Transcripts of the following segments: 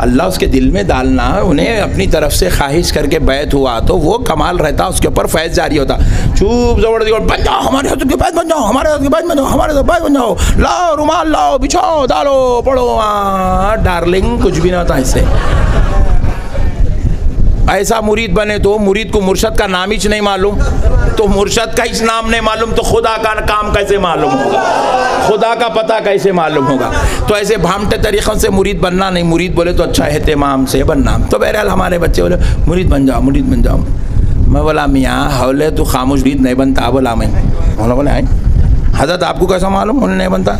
अल्लाह उसके दिल में डालना, उन्हें अपनी तरफ से ख्वाहिश करके बैत हुआ तो वो कमाल रहता, उसके ऊपर फैज़ जारी होता। चुप ज़बरदस्ती बन जाओ, हमारे हाथ के बैत बन जाओ, हमारे हाथ के बैत बन जाओ, हमारे हाथ बैत बन जाओ, लाओ रुमाल लाओ, बिछाओ, डालो, पढ़ो। डार्लिंग कुछ भी ना होता इससे। ऐसा मुरीद बने तो मुरीद को मुर्शद का नाम ही नहीं मालूम, तो मुर्शद का इस नाम नहीं मालूम तो खुदा का काम कैसे मालूम होगा, खुदा का पता कैसे मालूम होगा। तो ऐसे भामटे तरीक़ों से मुरीद बनना नहीं। मुरीद बोले तो अच्छा एहतिमाम से बनना। तो बहरहाल हमारे बच्चे बोले मुरीद बन जाओ, मुरीद बन जाओ। मैं बोला मियाँ हौले तो खामोश मुरीद नहीं बनता। बोला मैं बोले आए हज़रत आपको कैसा मालूम उन्हें नहीं बनता?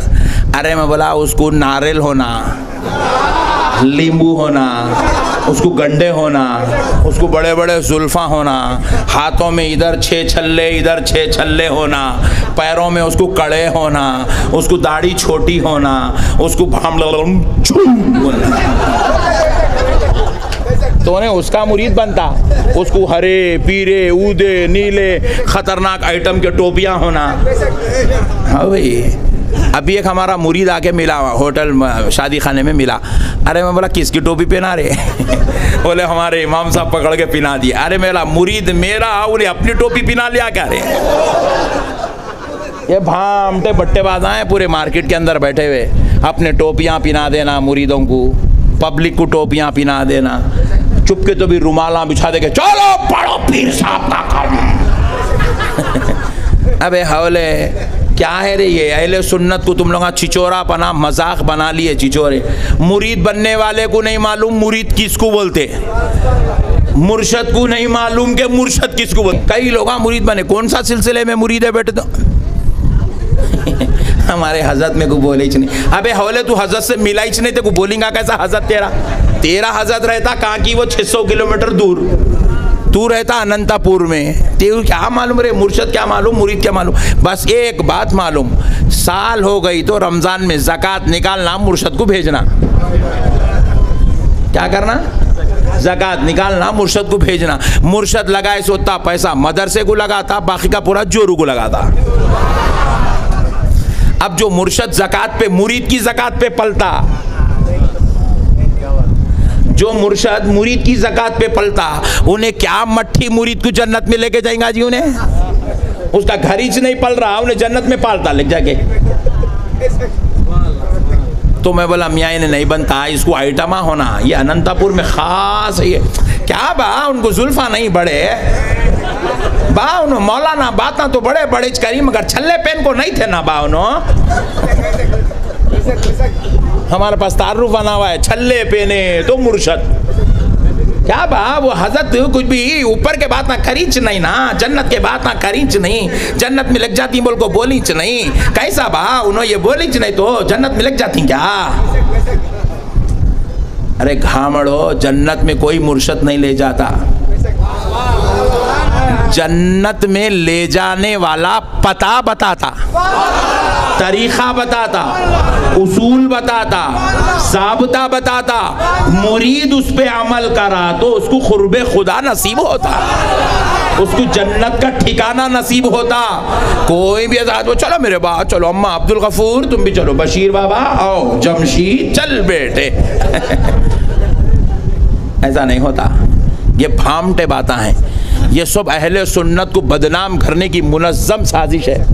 अरे मैं बोला उसको नारियल होना, नींबू होना, उसको गंडे होना, उसको बड़े बड़े जुल्फ़ा होना, हाथों में इधर 6 छल्ले इधर 6 छल्ले होना, पैरों में उसको कड़े होना, उसको दाढ़ी छोटी होना, उसको तो उन्हें उसका मुरीद बनता। उसको हरे पीरे ऊदे नीले ख़तरनाक आइटम के टोपियाँ होना। हाँ भाई अभी एक हमारा मुरीद आके मिला होटल शादी खाने में मिला। अरे मैं बोला किसकी टोपी पहना रहे? बोले हमारे इमाम साहब पकड़ के पहना दिया। अरे मेरा मुरीद मेरा उन्हें अपनी टोपी पहना लिया क्या रे? ये भामटे बट्टेबाज हैं पूरे मार्केट के अंदर बैठे हुए, अपने टोपियाँ पहना देना मुरीदों को, पब्लिक को टोपियाँ पहना देना, चुपके तो भी रुमाला बिछा दे के चलो पढ़ो पीर साहब का काम। अबे हौले क्या है रे ये? अहले सुन्नत को तुम लोग छिचोरा पना मजाक बना लिए छिचोरे। मुरीद बनने वाले को नहीं मालूम मुरीद किसको बोलते, मुर्शद को नहीं मालूम के मुर्शद किसको बोलते। कई लोग मुरीद बने, कौन सा सिलसिले में मुरीद है बेटे? तो हमारे हजरत में को बोले ही नहीं। अबे हौले तू हजरत से मिला ही नहीं, तो बोलेगा कैसा हजरत तेरा हजरत रहता कहाँ की वो 600 किलोमीटर दूर, तू रहता अनंतापुर में। तेरे क्या मालूम रे? मुर्शद क्या मालूम, मुरीद क्या मालूम? बस एक बात मालूम, साल हो गई तो रमज़ान में ज़कात निकालना, मुर्शद को भेजना। क्या करना? ज़कात निकालना, मुर्शद को भेजना। मुर्शद लगाए सोता पैसा मदरसे को लगाता, बाकी का पूरा जोरू को लगाता। अब जो मुर्शद ज़कात पे, मुरीद की ज़कात पे पलता, जो मुर्शद मुरीद की ज़कात पे पलता, उन्हें क्या मट्ठी मुरीद को जन्नत में लेके जाएगा जी? उन्हें उसका घर ही नहीं पल रहा, उन्हें जन्नत में पालता ले जाके। तो मैं बोला मियाँ इन्हें नहीं बनता, इसको आइटमा होना, ये अनंतापुर में खास है। ये क्या बा उनको जुल्फा नहीं बड़े बा, उन्होंने मौलाना बात तो बड़े बड़े करी मगर छल्ले पेन को नहीं थे ना बा। हमारे पास तारुफ बना हुआ है, छल्ले पेने तो मुर्शद। क्या बा वो हजरत कुछ भी ऊपर के बात ना करीच नहीं ना, जन्नत के बात ना करीच नहीं, जन्नत में लग जाती बोल को बोलीच नहीं। कैसा बा उन्होंने ये बोलीच नहीं तो जन्नत में लग जाती क्या? अरे घामड़ो, जन्नत में कोई मुर्शद नहीं ले जाता, जन्नत में ले जाने वाला पता बताता, तरीक़ा बताता, उसूल बताता, ज़ाब्ता बताता। मुरीद उस पे अमल करा तो उसको खुर्बे खुदा नसीब होता, उसको जन्नत का ठिकाना नसीब होता। कोई भी आजाद वो चलो मेरे बा, चलो अम्मा अब्दुल गफूर, तुम भी चलो, बशीर बाबा आओ, जमशीद चल बेटे। ऐसा नहीं होता। ये भामटे बातें हैं, ये सब अहले सुन्नत को बदनाम करने की मुनज़्ज़म साजिश है।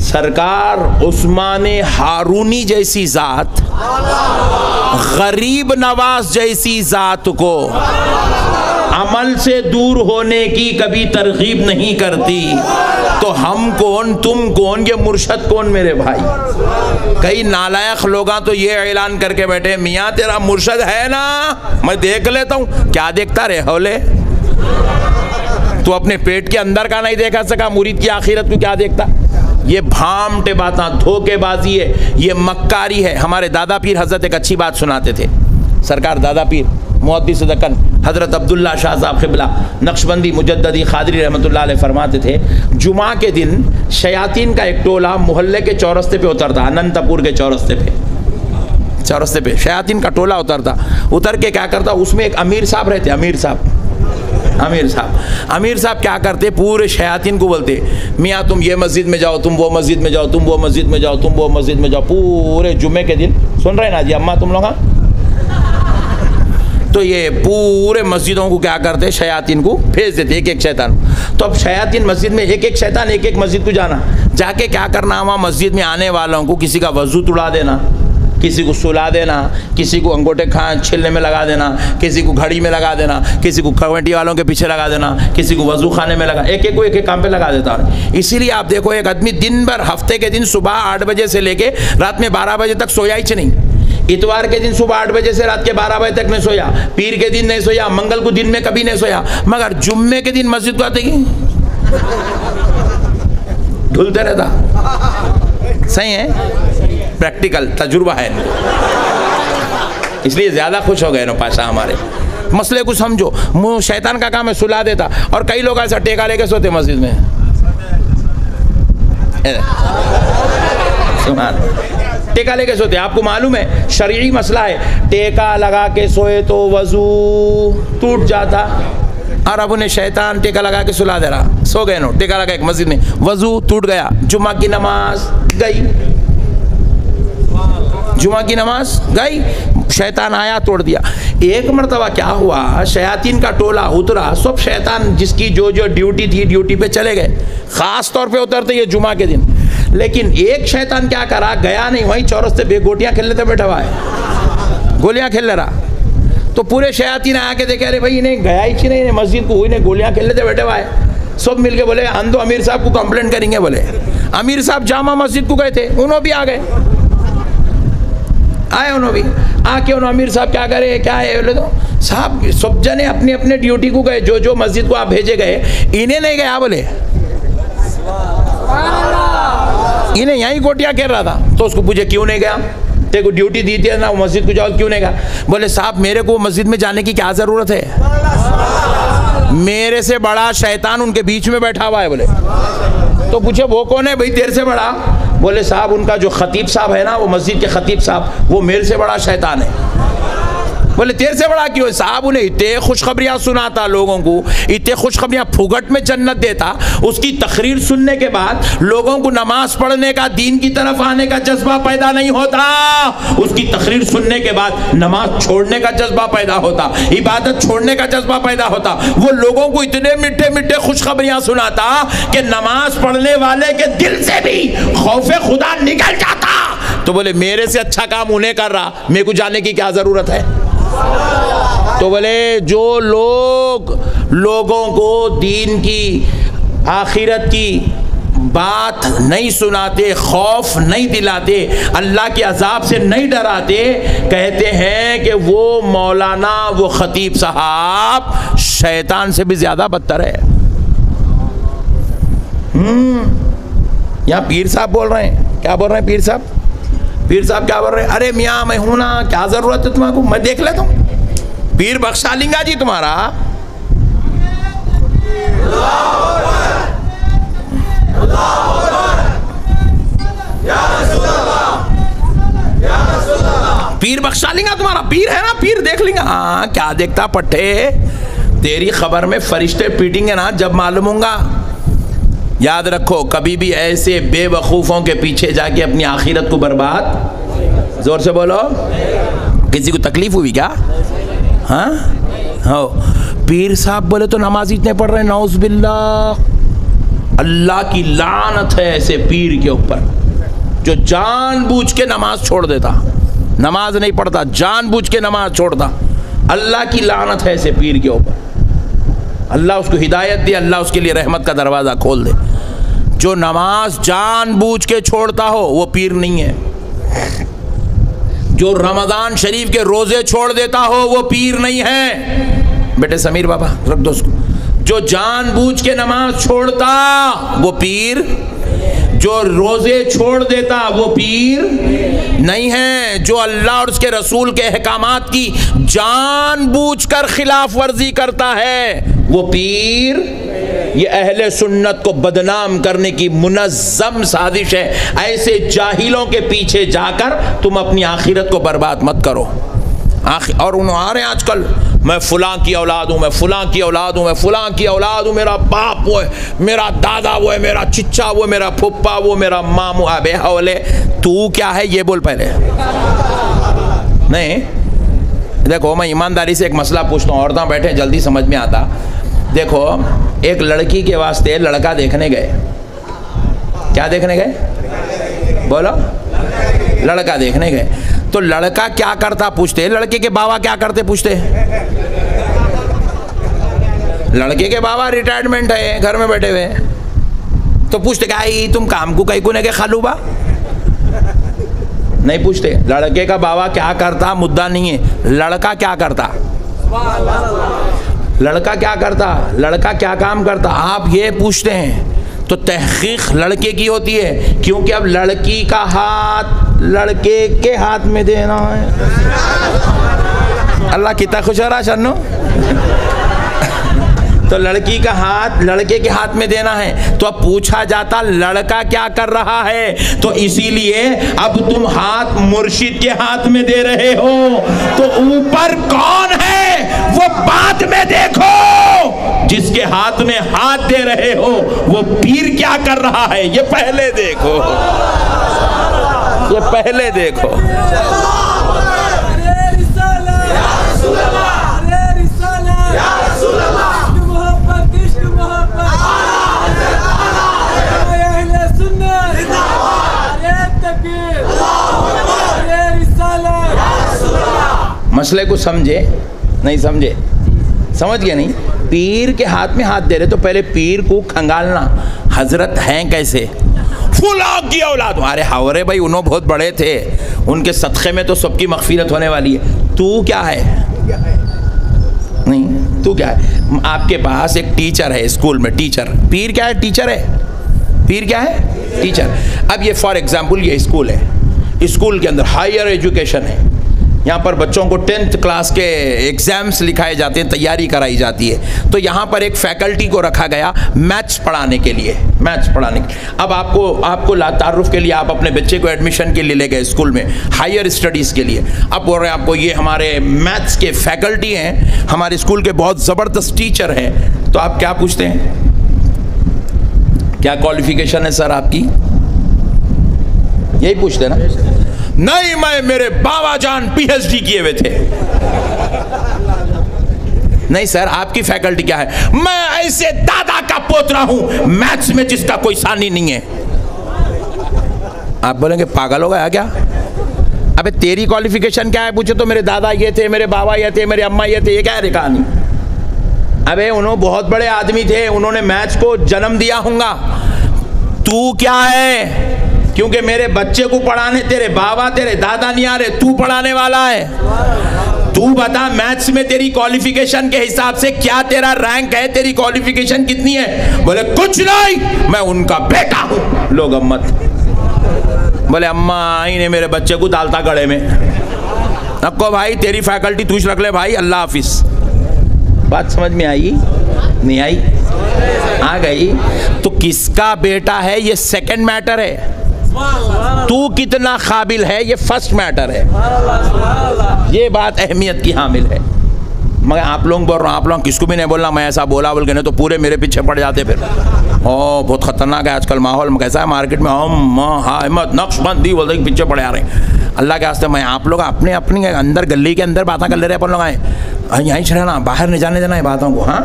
सरकार उस्माने हारूनी जैसी ज़ात, गरीब नवाज जैसी ज़ात को अमल से दूर होने की कभी तरगीब नहीं करती। तो हम कौन, तुम कौन, ये मुर्शद कौन मेरे भाई? कई नालायक लोग तो ये ऐलान करके बैठे मियाँ तेरा मुर्शद है ना, मैं देख लेता हूँ। क्या देखता रे हौले? तू अपने पेट के अंदर का नहीं देखा सका, मुरीद की आखिरत को क्या देखता? ये भामटे बात, धोखेबाजी है, ये मक्कारी है। हमारे दादा पीर हजरत एक अच्छी बात सुनाते थे। सरकार दादा पीर मुहद्दिस दक्कन हजरत अब्दुल्ला शाह साहब क़िबला नक्शबंदी मुजद्ददी ख़ादरी रहमतुल्लाह अलैह फरमाते थे, जुमा के दिन शयातीन का एक टोला मोहल्ले के चौरस्ते पे उतरता, अनंतपुर के चौरस्ते पे शयातीन का टोला उतरता। उतर के क्या करता, उसमें एक अमीर साहब रहते, अमीर साहब क्या करते, पूरे शयातीन को बोलते मियाँ तुम ये मस्जिद में जाओ, तुम वो मस्जिद में जाओ, तुम वो मस्जिद में जाओ, तुम वो मस्जिद में जाओ। पूरे जुमे के दिन, सुन रहे ना जी अम्मा तुम लोग? तो ये पूरे मस्जिदों को क्या करते, शयातीन को भेज देते, एक एक शैतान। तो अब शयातीन मस्जिद में एक एक शैतान एक एक मस्जिद को जाना, जाके क्या करना, वहाँ मस्जिद में आने वालों को किसी का वजू तुड़ा देना, किसी को सुला देना, किसी को अंगूठे छिलने में लगा देना, किसी को घड़ी में लगा देना, किसी को कमेटी वालों के पीछे लगा देना, किसी को वजू खाने में लगा, एक एक को एक एक काम पे लगा देता है। इसीलिए आप देखो एक आदमी दिन भर, हफ्ते के दिन सुबह 8 बजे से लेके रात में 12 बजे तक सोया ही नहीं। इतवार के दिन सुबह 8 बजे से रात के 12 बजे तक नहीं सोया, पीर के दिन नहीं सोया, मंगल को दिन में कभी नहीं सोया, मगर जुम्मे के दिन मस्जिद को आते ही ढुलते रहता। सही है, प्रैक्टिकल तजुर्बा है, इसलिए ज्यादा खुश हो गए ना पाशा हमारे। मसले को समझो, मुंह शैतान का काम है, सुला देता। और कई लोग ऐसा टेका लेके सोते मस्जिद में, टेका लेके सोते। आपको मालूम है शरई मसला है, टेका लगा के सोए तो वजू टूट जाता, और अब उन्हें शैतान टेका लगा के सुला दे रहा, सो गए नो, टेका लगा एक मस्जिद में, वजू टूट गया, जुम्मा की नमाज गई, जुम्मा की नमाज गई, शैतान आया तोड़ दिया। एक मरतबा क्या हुआ, शयातीन का टोला उतरा, सब शैतान जिसकी जो जो ड्यूटी थी ड्यूटी पे चले गए, खास तौर पे उतरते ये जुम्मा के दिन। लेकिन एक शैतान क्या करा, गया नहीं, वहीं चौरस्ते पे गोटियां खेल लेते बैठा हुआ है, गोलियां खेल ले रहा। तो पूरे शयातीन आके देखे, अरे भाई इन्हें गया ही नहीं मस्जिद को, इन्हें गोलियां खेल लेते बैठे हुआ है। सब मिलके बोले अंधो अमीर साहब को कंप्लेंट करेंगे। बोले अमीर साहब जामा मस्जिद को गए थे, उन्होंने भी आ गए, आए उन्होंने भी आके, उन्होंने अमीर साहब क्या करे, क्या है, बोले तो साहब सब जने अपने अपने ड्यूटी को गए, जो जो मस्जिद को आप भेजे गए, इन्हें नहीं गया। बोले इन्हें यहीं गोटियां खेल रहा था। तो उसको पूछे क्यों नहीं गया, तेरे को ड्यूटी दी थी ना मस्जिद को जाओ, क्यों नहीं गया? बोले साहब मेरे को मस्जिद में जाने की क्या जरूरत है, मेरे से बड़ा शैतान उनके बीच में बैठा हुआ है। बोले तो पूछे वो कौन है भाई तेरे से बड़ा? बोले साहब उनका जो खतीब साहब है ना, वो मस्जिद के खतीब साहब, वो मेरे से बड़ा शैतान है। बोले तेरे से बड़ा क्यों? साहब उन्हें इतने खुशखबरियाँ सुनाता लोगों को, इतने खुशखबरियाँ फुगट में जन्नत देता, उसकी तकरीर सुनने के बाद लोगों को नमाज पढ़ने का, दीन की तरफ आने का जज्बा पैदा नहीं होता, उसकी तकरीर सुनने के बाद नमाज छोड़ने का जज्बा पैदा होता, इबादत छोड़ने का जज्बा पैदा होता। वो लोगों को इतने मीठे मीठे खुशखबरियाँ सुनाता कि नमाज पढ़ने वाले के दिल से भी खौफे खुदा निकल जाता। तो बोले मेरे से अच्छा काम उन्हें कर रहा, मेरे को जाने की क्या जरूरत है? तो बोले जो लोग लोगों को दीन की, आखिरत की बात नहीं सुनाते, खौफ नहीं दिलाते, अल्लाह के अजाब से नहीं डराते, कहते हैं कि वो मौलाना, वो खतीब साहब शैतान से भी ज्यादा बदतर है। यहाँ पीर साहब बोल रहे हैं, क्या बोल रहे हैं पीर साहब? पीर साहब क्या बोल रहे हैं? अरे मियाँ मैं हूं ना, क्या जरूरत है तुम्हारे को, मैं देख लेता हूं, पीर बख्शा लेंगा जी तुम्हारा। पीर बख्शा लेंगा तुम्हारा, पीर है ना, पीर देख लेंगा। हाँ क्या देखता पट्टे, तेरी खबर में फरिश्ते पीटेंगे ना जब मालूम होगा। याद रखो कभी भी ऐसे बेवकूफ़ों के पीछे जाके अपनी आखिरत को बर्बाद, जोर से बोलो, किसी को तकलीफ हुई क्या? हाँ हो, पीर साहब बोले तो नमाज इतने पढ़ रहे, नौज़ बिल्लाह, अल्लाह की लानत है ऐसे पीर के ऊपर जो जानबूझ के नमाज छोड़ देता, नमाज नहीं पढ़ता, जानबूझ के नमाज छोड़ता। अल्लाह की लानत है ऐसे पीर के ऊपर। अल्लाह उसको हिदायत दे, अल्लाह उसके लिए रहमत का दरवाज़ा खोल दे। जो नमाज जानबूझ के छोड़ता हो वो पीर नहीं है। जो रमज़ान शरीफ के रोज़े छोड़ देता हो वो पीर नहीं है। बेटे समीर बाबा रख दो उसको। जो जानबूझ के नमाज छोड़ता वो पीर, जो रोज़े छोड़ देता वो पीर नहीं है। जो अल्लाह और उसके रसूल के अहकामात की जानबूझकर खिलाफ वर्जी करता है वो पीर। ये अहले सुन्नत को बदनाम करने की मुनज़्ज़म साजिश है। ऐसे जाहिलों के पीछे जाकर तुम अपनी आखिरत को बर्बाद मत करो। और उन्होंने आ रहे हैं आजकल, मैं फलां की औलाद हूँ, मैं फलां की औलाद हूँ, मैं फलां की औलाद हूँ, मेरा बाप वो है, मेरा दादा वो है, मेरा चिच्चा वो, मेरा फुप्पा वो, मेरा मामू। अबे हौले तू क्या है ये बोल पहले। नहीं देखो मैं ईमानदारी से एक मसला पूछता हूँ, औरतें बैठे जल्दी समझ में आता। देखो एक लड़की के वास्ते लड़का देखने गए, क्या देखने गए बोलो, लड़का देखने गए, तो लड़का क्या करता पूछते, लड़के के बाबा क्या करते पूछते, लड़के के बाबा रिटायरमेंट है घर में बैठे हुए, तो पूछते क्या तुम काम को कहीं को ने के खालू बा, नहीं पूछते। लड़के का बाबा क्या करता मुद्दा नहीं है, लड़का क्या करता, लड़का क्या करता, लड़का क्या काम करता, आप ये पूछते हैं। तो तहकीक लड़के की होती है, क्योंकि अब लड़की का हाथ लड़के के हाथ में देना है। अल्लाह कितना खुश हो रहा शन्नू। तो लड़की का हाथ लड़के के हाथ में देना है, तो अब पूछा जाता लड़का क्या कर रहा है, तो इसीलिए अब तुम हाथ मुर्शिद के हाथ में दे रहे हो, तो ऊपर कौन है वो बाद में देखो, जिसके हाथ में हाथ दे रहे हो वो पीर क्या कर रहा है ये पहले देखो, ये पहले देखो। मसले को समझे नहीं समझे, समझ गए नहीं, पीर के हाथ में हाथ दे रहे तो पहले पीर को खंगालना, हजरत हैं कैसे, फुला की औलाद, अरे हावरे भाई उन्होंने बहुत बड़े थे, उनके सदक़े में तो सबकी मग़फ़िरत होने वाली है, तू क्या है, नहीं तू क्या है। आपके पास एक टीचर है स्कूल में, टीचर, पीर क्या है, टीचर है, पीर क्या है, टीचर। अब ये फॉर एग्जाम्पल ये स्कूल है, स्कूल के अंदर हायर एजुकेशन है, यहाँ पर बच्चों को 10th क्लास के एग्ज़ाम्स लिखाए जाते हैं, तैयारी कराई जाती है, तो यहाँ पर एक फैकल्टी को रखा गया मैथ्स पढ़ाने के लिए, मैथ्स पढ़ाने के। अब आपको तारुफ के लिए आप अपने बच्चे को एडमिशन के लिए ले गए स्कूल में हायर स्टडीज़ के लिए, अब बोल रहे हैं आपको ये हमारे मैथ्स के फैकल्टी हैं, हमारे स्कूल के बहुत ज़बरदस्त टीचर हैं, तो आप क्या पूछते हैं, क्या क्वालिफिकेशन है सर आपकी, यही पूछते ना, नहीं मैं मेरे बाबा जान PhD किए हुए थे, नहीं सर आपकी फैकल्टी क्या है, मैं ऐसे दादा का पोतरा हूं मैथ्स में जिसका कोई सानी नहीं है। आप बोलेंगे पागल हो गया क्या, अबे तेरी क्वालिफिकेशन क्या है पूछो तो मेरे दादा ये थे, मेरे बाबा ये थे, मेरे अम्मा ये थे, ये क्या है कहानी। अबे उन्होंने बहुत बड़े आदमी थे, उन्होंने मैथ्स को जन्म दिया होगा, तू क्या है, क्योंकि मेरे बच्चे को पढ़ाने तेरे बाबा तेरे दादा नहीं आ रहे, तू पढ़ाने वाला है। तू बता मैथ्स में तेरी क्वालिफिकेशन के हिसाब से क्या तेरा रैंक है, तेरी क्वालिफिकेशन कितनी है, बोले कुछ नहीं मैं उनका बेटा हूं। लोग अम्मत बोले अम्मा आई ने मेरे बच्चे को डालता गड़े में, नक्को भाई तेरी फैकल्टी तू रख ले भाई, अल्लाह हाफिज। बात समझ में आई नहीं आई, आ गई। तो किसका बेटा है ये सेकंड मैटर है, तू कितना काबिल है ये फर्स्ट मैटर है, ये बात अहमियत की हामिल है। मगर आप लोग बोल रहा हूँ, आप लोग किसको भी नहीं बोलना मैं ऐसा बोला बोल के, नहीं तो पूरे मेरे पीछे पड़ जाते फिर। ओ बहुत खतरनाक है आजकल माहौल, कैसा है मार्केट में, हम हिम्मत नक्शबंदी बोलते पीछे पड़े आ रहे हैं। अल्लाह के वास्ते मैं आप लोग अपने अपनी अंदर गली के अंदर बातें कर ले रहे अपन लोग, आए यहीं से रहना, बाहर नहीं जाने देना है बातों को। हाँ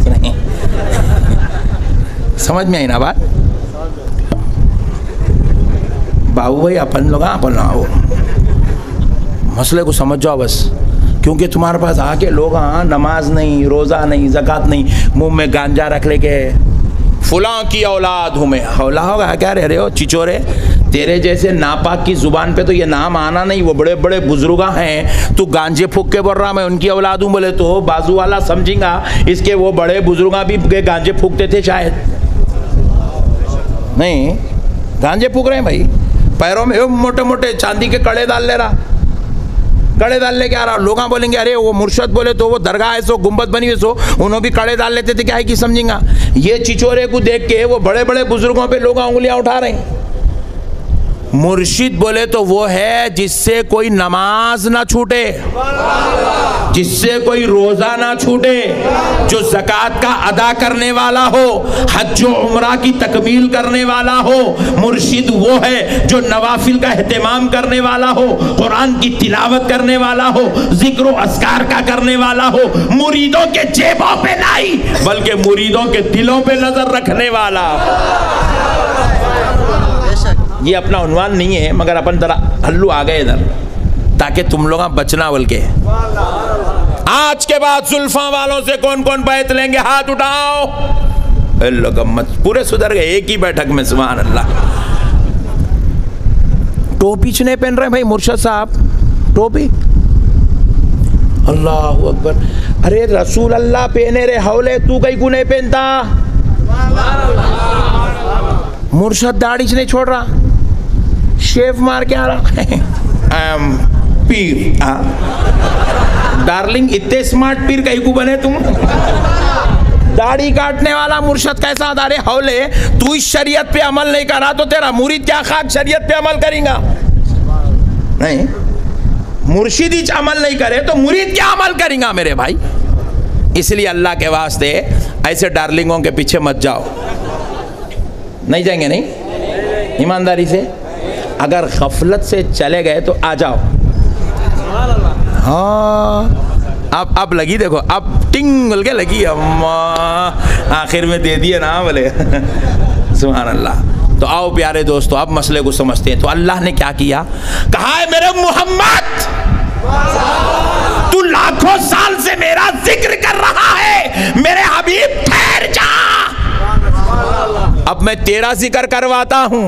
नहीं समझ में आई ना बात बाबू भाई, अपन लोग अपन आओ मसले को समझ जाओ बस, क्योंकि तुम्हारे पास आके लोग नमाज नहीं, रोज़ा नहीं, ज़कात नहीं, मुंह में गांजा रख ले के फुला की औलाद हूँ मैं, हौला होगा क्या रह रहे हो चिचोरे, तेरे जैसे नापाक की ज़ुबान पे तो ये नाम आना नहीं, वो बड़े बड़े बुजुर्ग हैं, तू गांजे फूक के बोल रहा मैं उनकी औलाद हूँ, बोले तो बाजू वाला समझेगा इसके वो बड़े बुजुर्ग भी गांजे फूकते थे शायद, नहीं गांजे फूक रहे हैं भाई, पैरों में मोटे मोटे चांदी के कड़े डाल ले रहा, कड़े डाल लेके आ रहा, लोग बोलेंगे अरे वो मुर्शद बोले तो वो दरगाह है सो गुम्बद बनी हुई सो उन्होंने भी कड़े डाल लेते थे, क्या है कि समझेगा। ये चिचोरे को देख के वो बड़े बड़े बुजुर्गों पे लोग उंगलियां उठा रहे हैं। मुर्शिद बोले तो वो है जिससे कोई नमाज ना छूटे, जिससे कोई रोजा ना छूटे, जो ज़कात का अदा करने वाला हो, हज व उम्रा की तकमील करने वाला हो। मुर्शिद वो है जो नवाफिल का एहतमाम करने वाला हो, कुरान की तिलावत करने वाला हो, जिक्र अस्कार का करने वाला हो, मुरीदों के जेबों पे नहीं बल्कि मुरीदों के दिलों पे नजर रखने वाला। ये अपना उन्वान नहीं है, मगर अपन जरा हल्लू आ गए इधर ताकि तुम लोग बचना। बोल के आज के बाद जुल्फा वालों से कौन कौन बैत लेंगे? हाथ उठाओ। पूरे सुधर गए एक ही बैठक में। सुभान अल्लाह। टोपी नहीं पहन रहे भाई मुर्शद साहब, टोपी। अल्लाह अकबर। अरे रसूल अल्लाह पहने रे हौले, तू कहीं को नहीं पहनता? मुर्शद दाढ़ी नहीं छोड़ रहा, शेव मार के आ रहा। पीर डार्लिंग, इतने स्मार्ट पीर कहीं को बने तुम? दाढ़ी काटने वाला मुर्शद कैसा? अरे हौले, तू इस शरीयत पे अमल नहीं करा तो तेरा मुरीद क्या खाक शरीयत पे अमल करेगा? नहीं, मुर्शिद ही अमल नहीं करे तो मुरीद क्या अमल करेगा मेरे भाई? इसलिए अल्लाह के वास्ते ऐसे डार्लिंगों के पीछे मत जाओ। नहीं जाएंगे? नहीं, ईमानदारी से अगर गफलत से चले गए तो आ जाओ। हाँ, अब लगी, देखो अब टिंग बोल के लगी, अम्मा आखिर में दे दिए ना बोले। सुभान अल्लाह। तो आओ प्यारे दोस्तों, अब मसले को समझते हैं। तो अल्लाह ने क्या किया? कहा है मेरे मोहम्मद, तू लाखों साल से मेरा जिक्र कर रहा है, मेरे हबीब ठहर जा, अब मैं तेरा जिक्र करवाता हूं,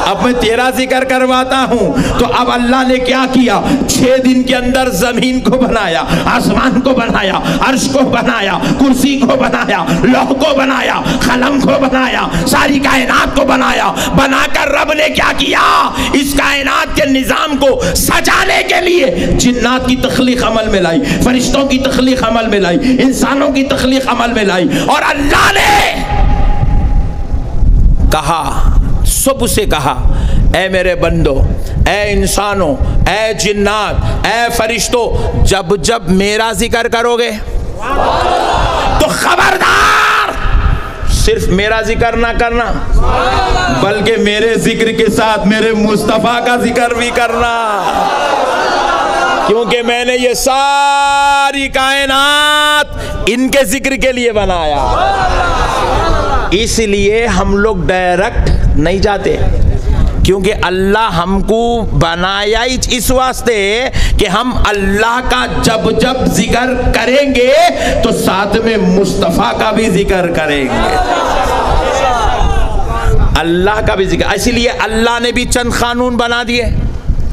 अब मैं तेरा जिक्र करवाता हूं। तो अब अल्लाह ने क्या किया? 6 दिन के अंदर जमीन को बनाया, आसमान को बनाया, अर्श को बनाया, कुर्सी को बनाया, लौह को बनाया, कलम को बनाया, सारी कायनात को बनाया। बनाकर रब ने क्या किया? इस कायनात के निजाम को सजाने के लिए जिन्नात की तख्लीक अमल में लाई, फरिश्तों की तख्लीक अमल में लाई, इंसानों की तख्लीक अमल में लाई। और अल्लाह ने कहा, सबसे कहा, ऐ मेरे बंदो, ऐ इंसानों, ऐ जिन्नात, ऐ फरिश्तों, जब जब मेरा जिक्र करोगे तो खबरदार सिर्फ मेरा जिक्र ना करना, बल्कि मेरे जिक्र के साथ मेरे मुस्तफा का जिक्र भी करना, क्योंकि मैंने ये सारी कायनात इनके जिक्र के लिए बनाया। इसलिए हम लोग डायरेक्ट नहीं जाते, क्योंकि अल्लाह हमको बनाया ही इस वास्ते कि हम अल्लाह का जब जब जिक्र करेंगे तो साथ में मुस्तफ़ा का भी जिक्र करेंगे, अल्लाह का भी जिक्र। इसलिए अल्लाह ने भी चंद कानून बना दिए।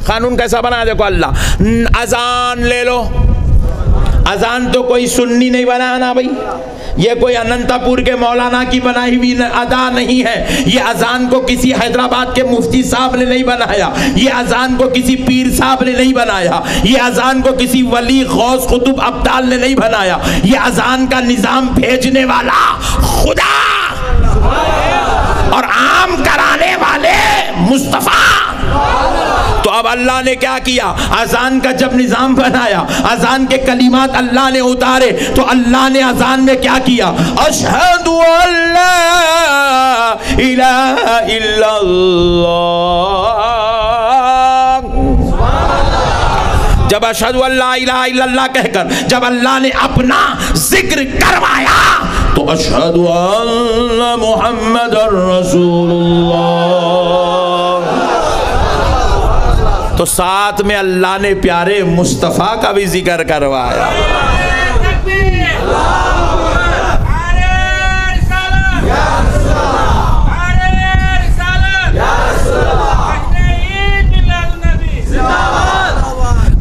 कानून कैसा बना? देखो, अल्लाह अजान ले लो। अजान तो कोई सुन्नी नहीं बनाया ना भाई, ये कोई अनंतपुर के मौलाना की बनाई हुई अदा नहीं है। ये अजान को किसी हैदराबाद के मुफ्ती साहब ने नहीं बनाया, ये अजान को किसी पीर साहब ने नहीं बनाया, ये अजान को किसी वली गौस कुतुब अब्दाल ने नहीं बनाया। ये अजान का निजाम भेजने वाला खुदा और आम कराने वाले मुस्तफा। तो अब अल्लाह ने क्या किया? अजान का जब निजाम बनाया, अजान के कलिमात अल्लाह ने उतारे, तो अल्लाह ने अजान में क्या किया? अशहदु अल्ला इलाहा इल्लल्लाह। जब अशहदु अल्ला इलाहा इल्लल्लाह कहकर जब अल्लाह ने अपना जिक्र करवाया तो अशहदु अन्ना मुहम्मदुर रसूलुल्लाह, तो साथ में अल्लाह ने प्यारे मुस्तफ़ा का भी जिक्र करवाया।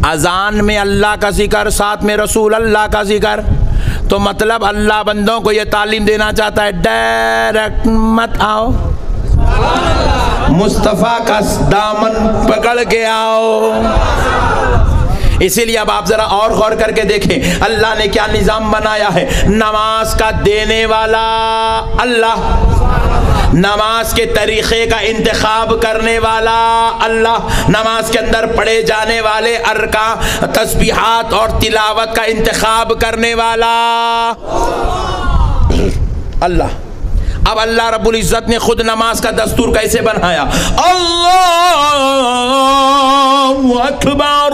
अजान में अल्लाह का जिक्र, साथ में रसूल अल्लाह का जिक्र। तो मतलब अल्लाह बंदों को ये तालीम देना चाहता है, डायरेक्ट मत आओ, मुस्तफ़ा का दामन पकड़ के आओ। इसीलिए अब आप जरा और गौर करके देखें अल्लाह ने क्या निजाम बनाया है। नमाज का देने वाला अल्लाह, नमाज के तरीक़े का इंतखाब करने वाला अल्लाह, नमाज के अंदर पढ़े जाने वाले अरका तस्बीहात और तिलावत का इंतखाब करने वाला अल्लाह। अब अल्लाह रब्बुल इज़्ज़त ने खुद नमाज का दस्तूर कैसे बनाया। अल्लाहु अकबर,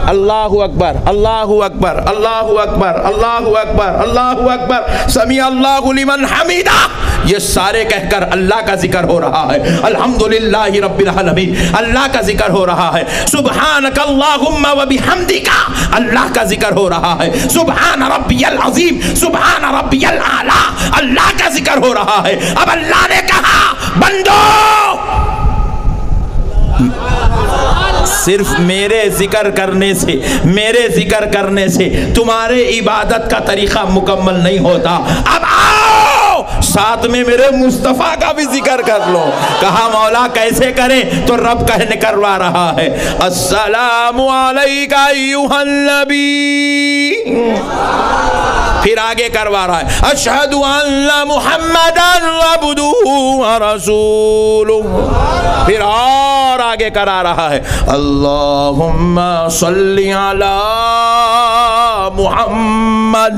अल्लाहु अकबर, अल्लाहु अकबर, अल्लाहु अकबर, अल्लाहु अकबर, अल्लाहु अकबर, समी अल्लाहु लिमन हमीदा। ये सारे कहकर अल्लाह का जिक्र हो रहा है। अल्हम्दुलिल्लाहि रब्बिल आलमीन, अल्लाह का जिक्र हो रहा है। सुब्हानक अल्लाहुम्मा व बिहम्दिका, अल्लाह का जिक्र हो रहा है। सुब्हान रब्बियल अज़ीम, सुब्हान रब्बियल आला, अल्लाह का जिक्र हो रहा है। अब अल्लाह ने कहा बंदो सिर्फ मेरे जिक्र करने से, मेरे जिक्र करने से तुम्हारे इबादत का तरीका मुकम्मल नहीं होता। अब आओ साथ में मेरे मुस्तफ़ा का भी जिक्र कर लो। कहा मौला कैसे करें, तो रब कहने करवा रहा है अस्सलामु अलैका अय्युहन नबी, फिर आगे करवा रहा है अशहदु अन्ना मुहम्मदन अब्दुहु व रसूलुहु, फिर और आगे करा रहा है अल्लाहुम्मा सल्ली अला मुहम्मद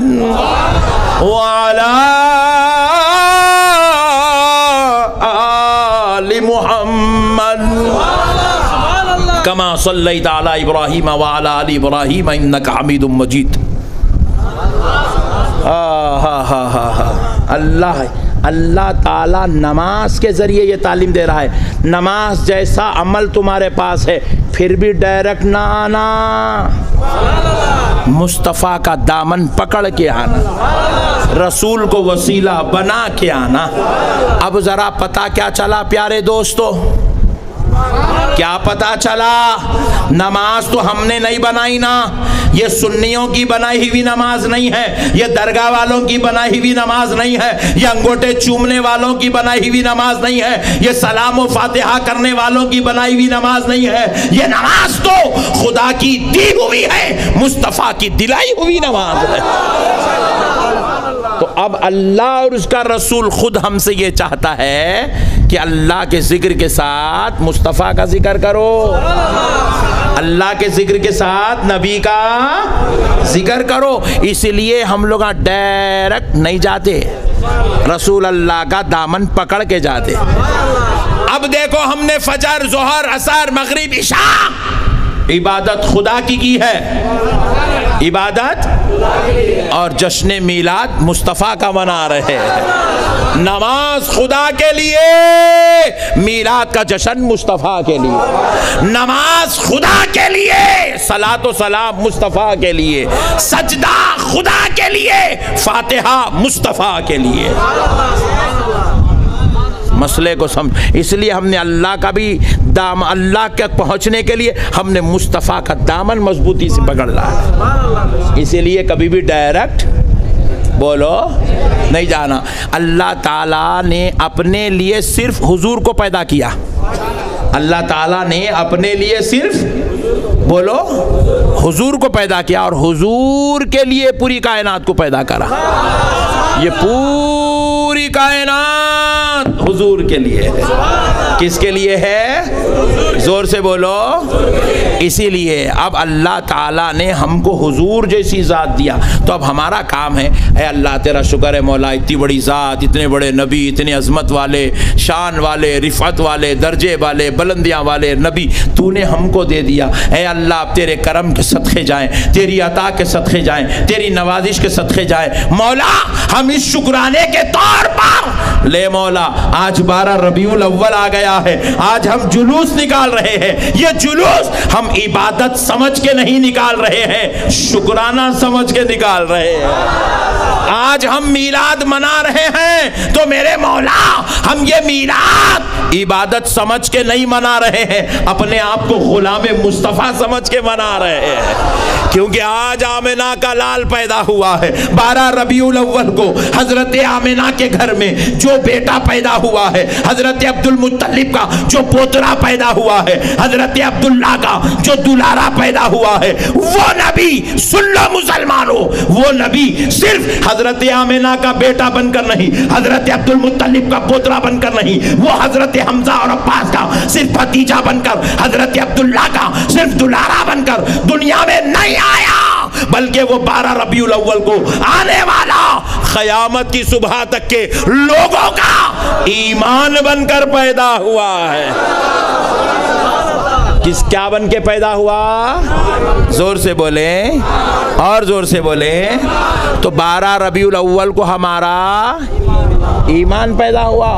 व अला आलि मुहम्मद कमा सल्लैता अला इब्राहीम व अला आलि इब्राहीम इन्नका हमीदुम मजीद। अल्लाह ताला नमाज के ज़रिए ये तालीम दे रहा है। नमाज जैसा अमल तुम्हारे पास है फिर भी डायरेक्ट ना आना, मुस्तफ़ा का दामन पकड़ के आना, रसूल को वसीला बना के आना। अब ज़रा पता क्या चला प्यारे दोस्तों, क्या पता चला? नमाज तो हमने नहीं बनाई ना, ये सुन्नियों की बनाई हुई नमाज नहीं है, ये दरगाह वालों की बनाई हुई नमाज नहीं है, ये अंगूठे चूमने वालों की बनाई हुई नमाज नहीं है, ये सलाम व फातिहा करने वालों की बनाई हुई नमाज नहीं है। ये नमाज तो खुदा की दी हुई है, मुस्तफ़ा की दिलाई हुई नमाज है। तो अब अल्लाह और उसका रसूल खुद हमसे ये चाहता है कि अल्लाह के जिक्र के साथ मुस्तफ़ा का जिक्र करो, अल्लाह के जिक्र के साथ नबी का जिक्र करो। इसलिए हम लोग डायरेक्ट नहीं जाते, रसूल अल्लाह का दामन पकड़ के जाते। अब देखो हमने फजर, जोहर, असर, मगरिब, इशा इबादत खुदा की है, इबादत और जश्न मीलाद मुस्तफ़ा का मना रहे हैं। नमाज खुदा के लिए, मीलाद का जश्न मुस्तफ़ा के लिए, नमाज खुदा के लिए, सलातो सलाम मुस्तफ़ा के लिए, सजदा खुदा के लिए, फातिहा मुस्तफ़ा के लिए। मसले को समझ, इसलिए हमने अल्लाह का भी दाम, अल्लाह तक पहुँचने के लिए हमने मुस्तफ़ा का दामन मजबूती से पकड़ रहा है। इसीलिए कभी भी डायरेक्ट बोलो नहीं जाना। अल्लाह ताला ने अपने लिए सिर्फ हुजूर को पैदा किया, अल्लाह ताला ने अपने लिए सिर्फ बोलो हुजूर को पैदा किया और हुजूर के लिए पूरी कायनात को पैदा करा। ये पूरी कायनात हुजूर के लिए है। किसके लिए है? जोर से बोलो। इसीलिए अब अल्लाह ताला ने हमको हुजूर जैसी ज़ात दिया, तो अब हमारा काम है, ऐ अल्लाह तेरा शुक्र है मौला, इतनी बड़ी ज़ात, इतने बड़े नबी, इतने अज़मत वाले, शान वाले, रिफ़त वाले, दर्जे वाले, बुलंदियाँ वाले नबी तूने हमको दे दिया। ऐ अल्लाह तेरे करम के सदक़े जाएँ, तेरी अता के सदक़े जाएँ, तेरी नवाजिश के सदक़े जाएँ। मौला हम इस शुक्राने के तौर पर ले मौला, आज 12 रबीउल अव्वल आ गया है, आज हम जुलूस निकाल रहे हैं। ये जुलूस हम इबादत समझ के नहीं निकाल रहे हैं, शुक्राना समझ के निकाल रहे हैं। आज हम मीलाद मना रहे हैं तो मेरे मौला हम ये मीलाद इबादत समझ के नहीं मना रहे हैं, अपने आप को गुलाम मुस्तफ़ा समझ के मना रहे हैं। क्योंकि आज आमिना का लाल पैदा हुआ है। 12 रबीउल अव्वल को हजरत आमिना के घर में जो बेटा पैदा हुआ है, हजरत अब्दुल मुत्तलिब का जो पोतरा पैदा हुआ है, हजरत अब्दुल्ला का जो दुलारा पैदा हुआ है, वो नबी, सुन लो मुसलमानों, वो नबी सिर्फ हजरत आमिना का बेटा बनकर नहीं, हजरत अब्दुल मुत्तलिब का पोतरा बनकर नहीं, वो हजरत हमजा और अब्बास का सिर्फ भतीजा बनकर, हजरत अब्दुल्ला का सिर्फ दुलारा बनकर दुनिया में नहीं आया, बल्कि वो 12 रबीउल अव्वल को आने वाला क़यामत की सुबह तक के लोगों का ईमान बनकर पैदा हुआ है। किस क्या बन के पैदा हुआ? जोर से बोले और जोर से बोले। तो 12 रबीउल अव्वल को हमारा ईमान पैदा हुआ,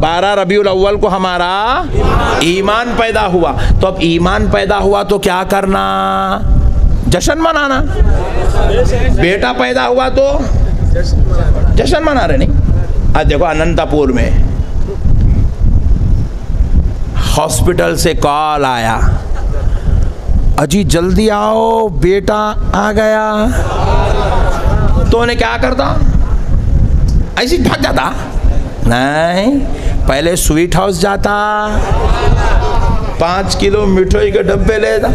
12 रबीउल अव्वल को हमारा ईमान पैदा हुआ। तो अब ईमान पैदा हुआ तो क्या करना? जश्न मनाना। बेटा पैदा हुआ तो जश्न मना रहे नहीं। आज देखो अनंतपुर में हॉस्पिटल से कॉल आया, अजी जल्दी आओ बेटा आ गया। तो उन्हें क्या करता? ऐसे भाग जाता? नहीं, पहले स्वीट हाउस जाता, 5 किलो मिठाई के डब्बे लेता,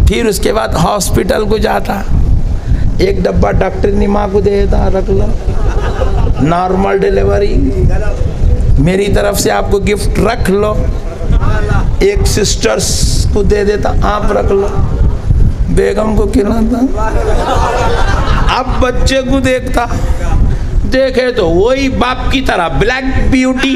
फिर उसके बाद हॉस्पिटल को जाता, 1 डब्बा डॉक्टर माँ को देता, रख लो नॉर्मल डिलीवरी, मेरी तरफ से आपको गिफ्ट रख लो, 1 सिस्टर्स को दे देता, आप रख लो, बेगम को खिलाता। अब बच्चे को देखता, देखे तो वही बाप की तरह ब्लैक ब्यूटी,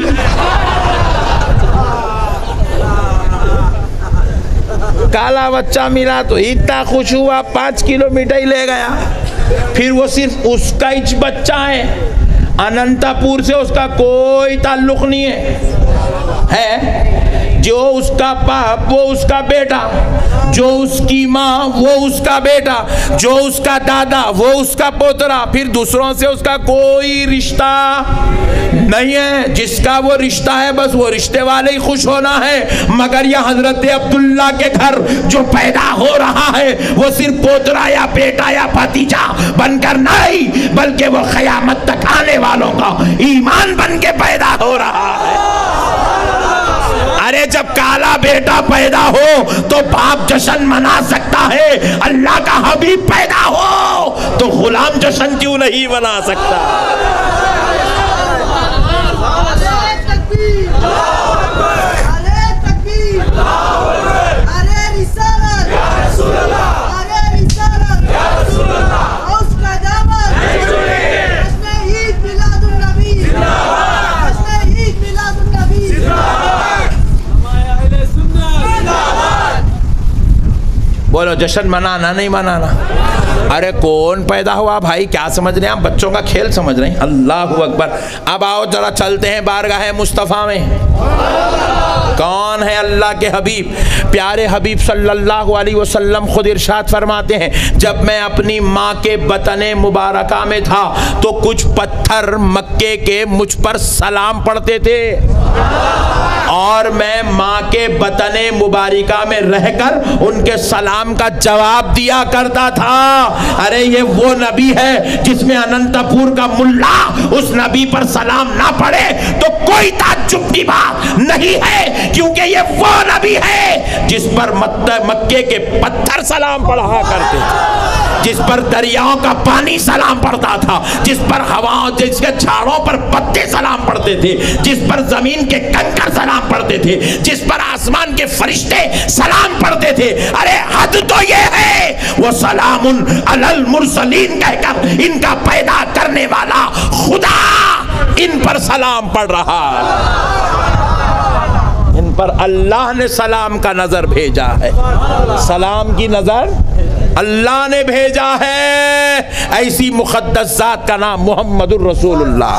काला बच्चा मिला तो इतना खुश हुआ, 5 किलो मिठाई ले गया। फिर वो सिर्फ उसका ही बच्चा है, अनंतपुर से उसका कोई ताल्लुक नहीं है। जो उसका बाप वो उसका बेटा, जो उसकी माँ वो उसका बेटा, जो उसका दादा वो उसका पोतरा, फिर दूसरों से उसका कोई रिश्ता नहीं है। जिसका वो रिश्ता है बस वो रिश्ते वाले ही खुश होना है। मगर यह हजरत अब्दुल्ला के घर जो पैदा हो रहा है वो सिर्फ पोतरा या बेटा या भतीजा बनकर नहीं, बल्कि वो क़यामत तक आने वालों का ईमान बन के पैदा हो रहा है। अरे जब काला बेटा पैदा हो तो बाप जश्न मना सकता है, अल्लाह का हबीब पैदा हो तो गुलाम जश्न क्यों नहीं मना सकता? बोलो जश्न मनाना नहीं मनाना? अरे कौन पैदा हुआ भाई? क्या समझ रहे हैं आप? बच्चों का खेल समझ रहे हैं? अल्लाह अकबर। अब आओ जरा चलते हैं बारगाह मुस्तफ़ा में। कौन है अल्लाह के हबीब? प्यारे हबीब सल्लल्लाहु अलैहि वसल्लम खुद इरशाद फरमाते हैं, जब मैं अपनी माँ के बतने मुबारका में था तो कुछ पत्थर मक्के के मुझ पर सलाम पढ़ते थे और मैं माँ के बतने मुबारका में रहकर उनके सलाम का जवाब दिया करता था। अरे ये वो नबी है जिसमें अनंतपुर का मुल्ला उस नबी पर सलाम ना पढ़े तो कोई ताज्जुब की बात नहीं है, क्योंकि ये वो नबी है जिस पर मक्के के पत्थर सलाम पढ़ा करते थे, जिस पर दरियाओं का पानी सलाम पढ़ता था, जिस पर हवाओं जिसके झाड़ों पर पत्ते सलाम पढ़ते थे, जिस पर जमीन के कंकर सलाम पढ़ते थे, जिस पर आसमान के फरिश्ते सलाम पढ़ते थे। अरे हद तो ये है वो सलामुन अलल मुरसलीन कहकर इनका पैदा करने वाला खुदा इन पर सलाम पढ़ रहा है। इन पर अल्लाह ने सलाम का नजर भेजा है, सलाम की नजर अल्लाह ने भेजा है। ऐसी मुक़द्दस ज़ात का नाम मुहम्मदुर रसूलुल्लाह।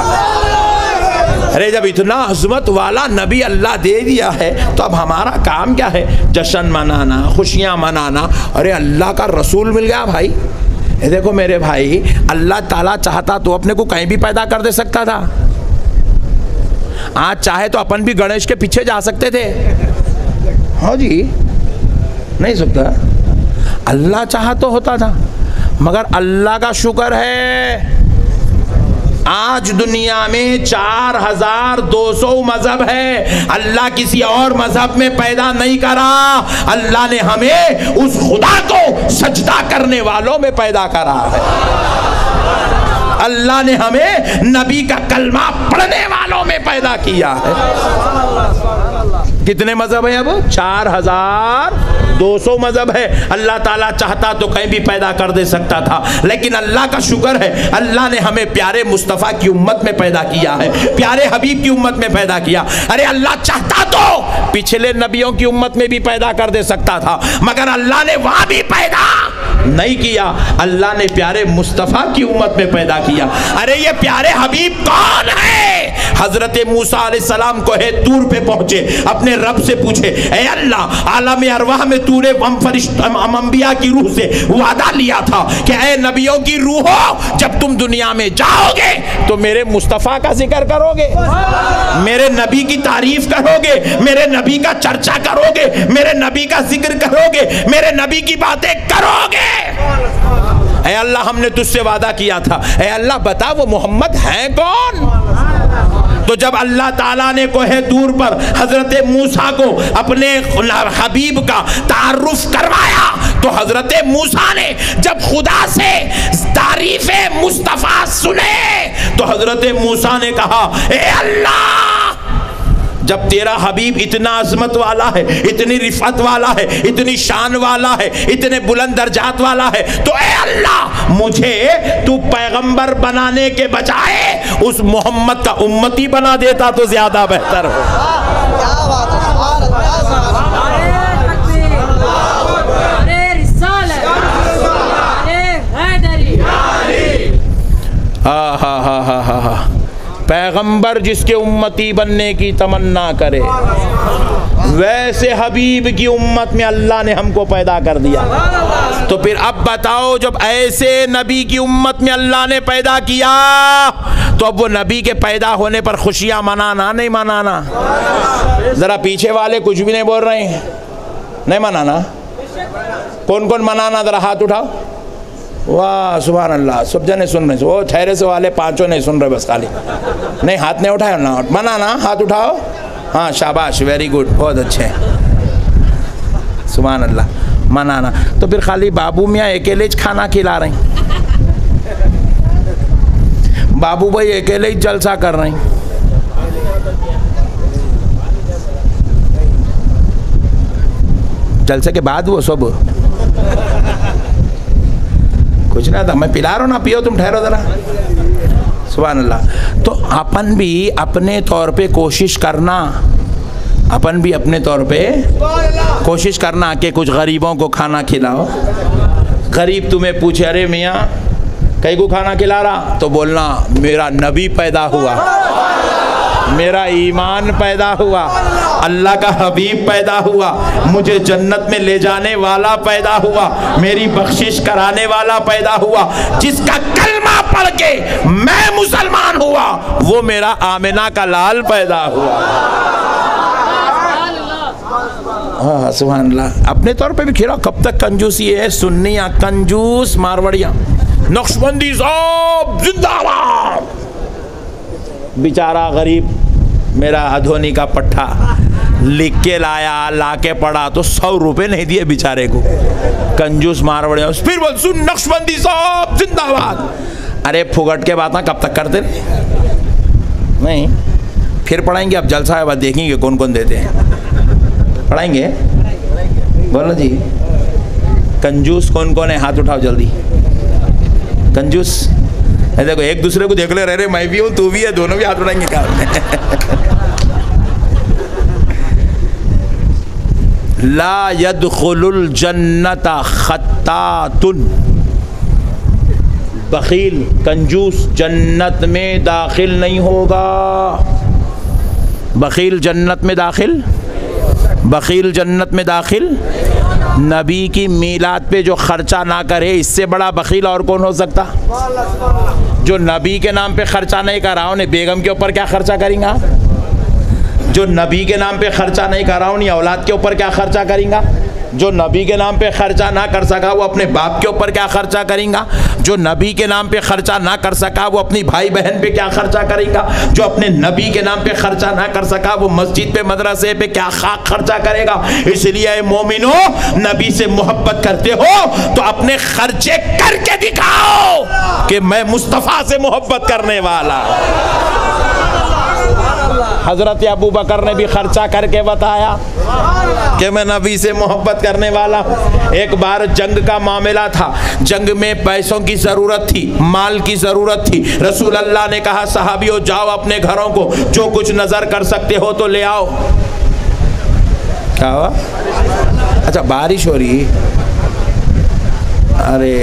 अरे जब इतना अज़मत वाला नबी अल्लाह दे दिया है तो अब हमारा काम क्या है? जश्न मनाना, खुशियाँ मनाना। अरे अल्लाह का रसूल मिल गया भाई, देखो मेरे भाई, अल्लाह ताला चाहता तो अपने को कहीं भी पैदा कर दे सकता था। आज चाहे तो अपन भी गणेश के पीछे जा सकते थे। हाँ जी, नहीं सकता। अल्लाह चाहा तो होता था, मगर अल्लाह का शुक्र है आज दुनिया में 4200 मजहब है। अल्लाह किसी और मजहब में पैदा नहीं करा, अल्लाह ने हमें उस खुदा को सजदा करने वालों में पैदा करा है। अल्लाह ने हमें नबी का कलमा पढ़ने वालों में पैदा किया है। कितने मजहब है अब? 4200 मजहब है। अल्लाह ताला चाहता तो कहीं भी पैदा कर दे सकता था, लेकिन अल्लाह का शुक्र है अल्लाह ने हमें प्यारे मुस्तफ़ा की उम्मत में पैदा किया है, प्यारे हबीब की उम्मत में पैदा किया। अरे अल्लाह चाहता तो पिछले नबियों की उम्मत में भी पैदा कर दे सकता था, मगर अल्लाह ने वहां भी पैदा नहीं किया, अल्लाह ने प्यारे मुस्तफ़ा की उम्मत में पैदा किया। अरे ये प्यारे हबीब कौन है? हजरत मूसा अलैहिस्सलाम को है तूर पे पहुंचे, अपने रब से पूछे, ए अल्लाह, आलम अरवाह में तूने अंबिया की रूह से वादा लिया था कि ए नबियों की रूहों, जब तुम दुनिया में जाओगे तो मेरे मुस्तफ़ा का जिक्र करोगे, मेरे नबी की तारीफ करोगे, मेरे नबी का चर्चा करोगे, मेरे नबी का जिक्र करोगे, मेरे नबी की बातें करोगे। ऐ अल्लाह, हमने तुझसे वादा किया था, ऐ अल्लाह बता वो मोहम्मद है कौन? तो जब अल्लाह ताला ने कोहे तूर पर हजरत मूसा को अपने हबीब का तारुफ करवाया, तो हजरत मूसा ने जब खुदा से तारीफे मुस्तफ़ा सुने तो हजरत मूसा ने कहा, ए अल्लाह, जब तेरा हबीब इतना अजमत वाला है, इतनी रिफत वाला है, इतनी शान वाला है, इतने बुलंद दर्जात वाला है, तो ए अल्लाह, मुझे तू पैगंबर बनाने के बजाय उस मोहम्मद का उम्मती बना देता तो ज्यादा बेहतर हो। हा हा हा हा हा हा, पैगंबर जिसके उम्मती बनने की तमन्ना करे, वैसे हबीब की उम्मत में अल्लाह ने हमको पैदा कर दिया। तो फिर अब बताओ, जब ऐसे नबी की उम्मत में अल्लाह ने पैदा किया, तो अब वो नबी के पैदा होने पर खुशियां मनाना नहीं मनाना? जरा पीछे वाले कुछ भी नहीं बोल रहे हैं, नहीं मनाना? कौन कौन मनाना? जरा हाथ उठाओ। वाह सुभान अल्लाह, सब जने सुन रहे। वो ठहरे से वाले पांचों नहीं सुन रहे, बस खाली नहीं, हाथ नहीं उठाए ना, मनाना, हाथ उठाओ। हाँ शाबाश, वेरी गुड, बहुत अच्छे, सुभान अल्लाह, मनाना। तो फिर खाली बाबू मियाँ अकेले ही खाना खिला रहे हैं, बाबू भाई अकेले ही जलसा कर रहे हैं। जलसे के बाद वो सब कुछ ना था, मैं पिला रहा हूँ ना, पियो तुम, ठहरो जरा, सुभान अल्लाह। तो अपन भी अपने तौर पे कोशिश करना, अपन भी अपने तौर पे कोशिश करना कि कुछ गरीबों को खाना खिलाओ। गरीब तुम्हें पूछे, अरे मियाँ कहीं को खाना खिला रहा, तो बोलना मेरा नबी पैदा हुआ, मेरा ईमान पैदा हुआ, अल्लाह का हबीब पैदा हुआ, मुझे जन्नत में ले जाने वाला पैदा हुआ, मेरी बख्शिश कराने वाला पैदा हुआ, जिसका कलमा पढ़ के मैं मुसलमान हुआ, वो मेरा आमिना का लाल पैदा हुआ। हाँ सुभान अल्लाह। अपने तौर पे भी खिलाओ, कब तक कंजूसी है? सुन्नियाँ कंजूस मारवाड़ियाँ, नक्शबंदी साहब जिंदाबाद। बेचारा गरीब मेरा अधोनी का पट्टा लिख के लाया, ला के पढ़ा तो 100 रुपये नहीं दिए बेचारे को, कंजूस मारवाड़ी। फिर बोल, सुन नक्शबंदी साहब जिंदाबाद। अरे फुगट के बात ना कब तक करते नहीं, फिर पढ़ाएंगे। अब जलसा है, बात देखेंगे कौन कौन देते हैं, पढ़ाएंगे। बोलो जी, कंजूस कौन कौन है? हाथ उठाओ जल्दी। कंजूस देखो, एक दूसरे को देख ले रहे, मैं भी हूँ तू भी है, दोनों भी हाथ उठाएंगे क्या? ला यदखुलुल जन्नता खत्तातुन, बखील कंजूस जन्नत में दाखिल नहीं होगा। बखील जन्नत में दाखिल, बखील जन्नत में दाखिल नबी की मीलाद पे जो खर्चा ना करे, इससे बड़ा बखील और कौन हो सकता? जो नबी के नाम पे खर्चा नहीं कर रहा उन्हें बेगम के ऊपर क्या खर्चा करेंगा? जो नबी के नाम पे खर्चा नहीं कर रहा उन्हें औलाद के ऊपर क्या खर्चा करेंगा? जो नबी के नाम पे खर्चा ना कर सका वो अपने बाप के ऊपर क्या खर्चा करेंगा? जो नबी के नाम पे खर्चा ना कर सका वो अपनी भाई बहन पे क्या खर्चा करेगा? जो अपने नबी के नाम पे खर्चा ना कर सका वो मस्जिद पे मदरसे पे क्या खाक खर्चा करेगा? इसलिए मोमिनो, नबी से मोहब्बत करते हो तो अपने खर्चे करके दिखाओ कि मैं मुस्तफ़ा से मोहब्बत करने वाला। हजरत अबू बकर ने भी खर्चा करके बताया कि मैं नबी से मोहब्बत करने वाला। एक बार जंग का मामला था, जंग में पैसों की ज़रूरत थी, माल की ज़रूरत थी। रसूल अल्लाह ने कहा सहाबियों जाओ अपने घरों को जो कुछ नज़र कर सकते हो तो ले आओ। क्या हुआ? अच्छा बारिश हो रही? अरे